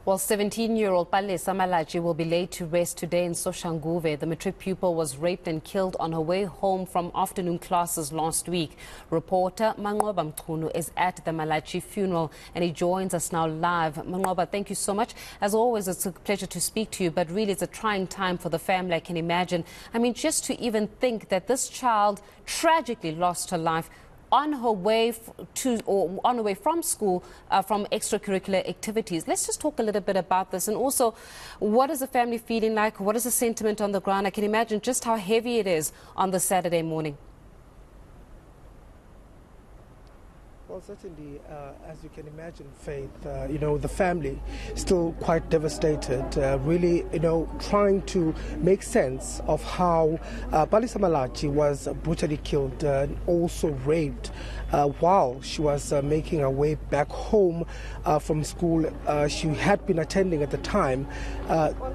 Well, 17-year-old Palesa Malatji will be laid to rest today in Soshanguve. The matric pupil was raped and killed on her way home from afternoon classes last week. Reporter Manqoba Mchunu is at the Malatji Funeral and he joins us now live. Manqoba, thank you so much. As always, it's a pleasure to speak to you, but really it's a trying time for the family, I can imagine. I mean, just to even think that this child tragically lost her life on her way from school, from extracurricular activities. Let's just talk a little bit about this, and also what is the family feeling like? What is the sentiment on the ground? I can imagine just how heavy it is on the Saturday morning. Well, certainly, as you can imagine, Faith, the family still quite devastated, really, trying to make sense of how Palesa Malatji was brutally killed and also raped while she was making her way back home from school. She had been attending at the time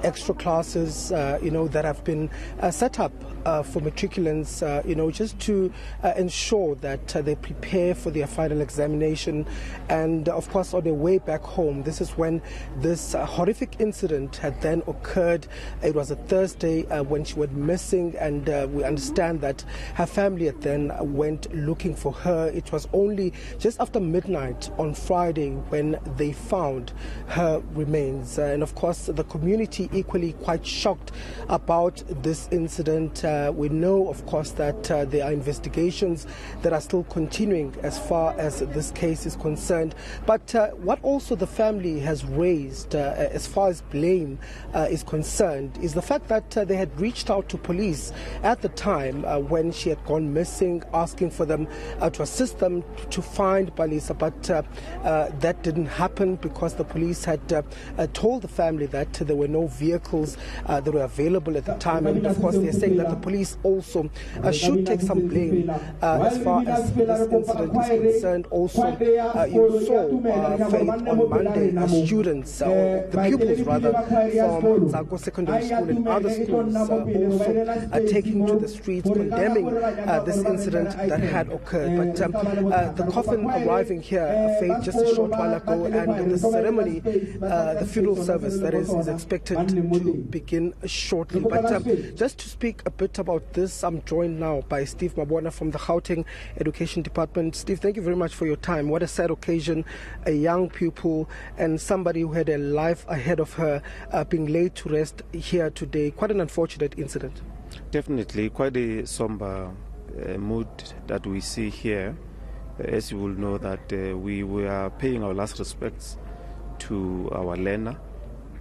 extra classes, that have been set up for matriculants, just to ensure that they prepare for their final examination. And of course, on their way back home, this is when this horrific incident had then occurred. It was a Thursday when she went missing, and we understand that her family then went looking for her. It was only just after midnight on Friday when they found her remains. And of course, the community equally quite shocked about this incident. We know, of course, that there are investigations that are still continuing as far as this case is concerned. But what also the family has raised as far as blame is concerned is the fact that they had reached out to police at the time when she had gone missing, asking for them to assist them to find Palesa. But that didn't happen because the police had told the family that there were no vehicles that were available at the time. And of course, they're saying that the police also should take some blame as far as this incident is concerned. Also, you saw, Faith, on Monday, students, or the pupils rather, from Zako Secondary School and other schools also taking to the streets condemning this incident that had occurred. But the coffin arriving here, Faith, just a short while ago, and the ceremony, the funeral service, that is expected to begin shortly. But just to speak a bit about this, I'm joined now by Steve Mabona from the Gauteng Education Department. Steve, thank you very much for your time. What a sad occasion, a young pupil and somebody who had a life ahead of her being laid to rest here today. Quite an unfortunate incident. Definitely, quite a somber mood that we see here. As you will know that we are paying our last respects to our learner,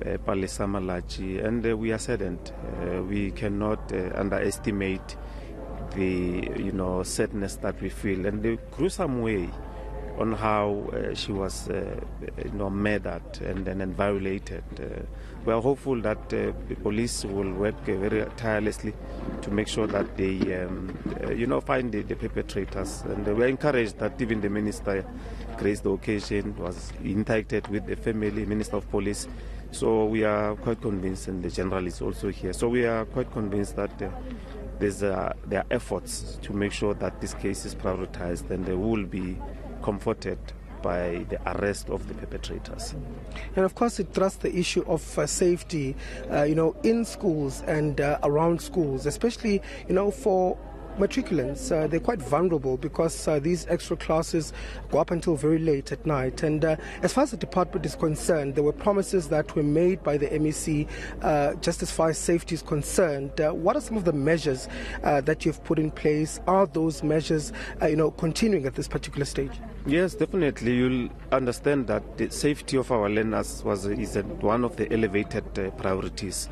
Palesa Malatji, and we are saddened. We cannot underestimate the sadness that we feel, and the gruesome way on how she was murdered and then violated. We are hopeful that the police will work very tirelessly to make sure that they find the perpetrators, and we are encouraged that even the minister graced the occasion, was interacted with the family, Minister of Police. So we are quite convinced, and the General is also here. So we are quite convinced that there are efforts to make sure that this case is prioritized and they will be comforted by the arrest of the perpetrators. And of course, it thrusts the issue of safety, in schools and around schools, especially, for matriculants. They're quite vulnerable because these extra classes go up until very late at night. And as far as the department is concerned, there were promises that were made by the MEC just as far as safety is concerned. What are some of the measures that you've put in place? Are those measures, continuing at this particular stage? Yes, definitely. You'll understand that the safety of our learners is one of the elevated priorities,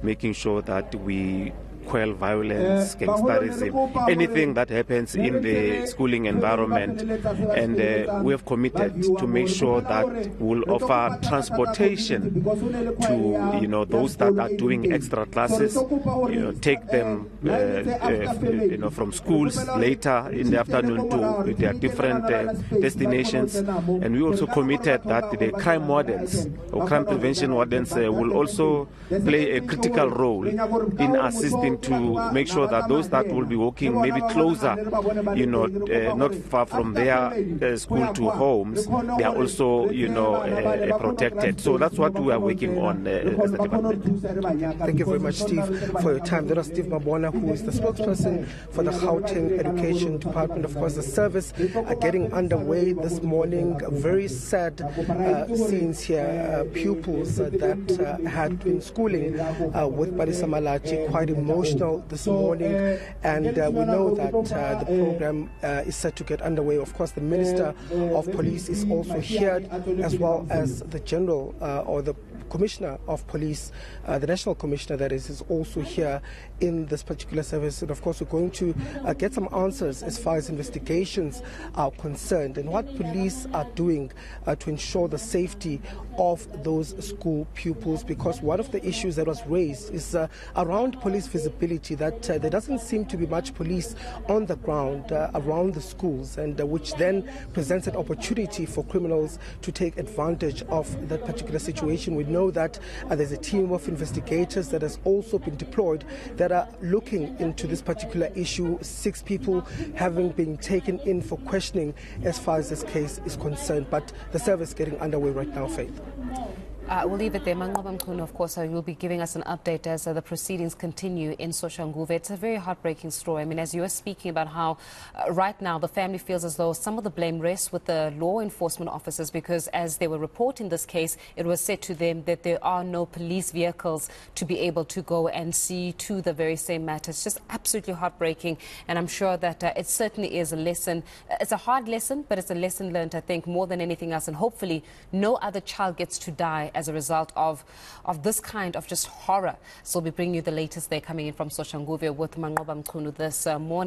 making sure that we quell violence, gangsterism, anything that happens in the schooling environment. And we have committed to make sure that we'll offer transportation to those that are doing extra classes, take them from schools later in the afternoon to their different destinations. And we also committed that the crime wardens or crime prevention wardens will also play a critical role in assisting trying to make sure that those that will be walking maybe closer, not far from their school to homes, they are also, protected. So that's what we are working on as the department. Thank you very much, Steve, for your time. That was Steve Mabona, who is the spokesperson for the Gauteng Education Department. Of course, the service getting underway this morning. Very sad scenes here. Pupils that had been schooling with Palesa Malatji, quite emotional this morning. And we know that the program is set to get underway. Of course, the Minister of Police is also here, as well as the General or the Commissioner of Police, the National Commissioner that is also here in this particular service. And of course, we're going to get some answers as far as investigations are concerned and what police are doing to ensure the safety of those school pupils, because one of the issues that was raised is around police visibility, that there doesn't seem to be much police on the ground around the schools, and which then presents an opportunity for criminals to take advantage of that particular situation. We know that there's a team of investigators that has also been deployed that are looking into this particular issue, 6 people having been taken in for questioning as far as this case is concerned. But the service is getting underway right now, Faith. We'll leave it there. Manqoba Mchunu, of course, you'll be giving us an update as the proceedings continue in Soshanguve. It's a very heartbreaking story. I mean, as you were speaking about how right now the family feels as though some of the blame rests with the law enforcement officers, because as they were reporting this case, it was said to them that there are no police vehicles to be able to go and see to the very same matter. It's just absolutely heartbreaking, and I'm sure that it certainly is a lesson. It's a hard lesson, but it's a lesson learned, I think, more than anything else, and hopefully no other child gets to die as a result of this kind of just horror. So we'll be bringing you the latest there, coming in from Soshanguve with Manqoba Mchunu this morning.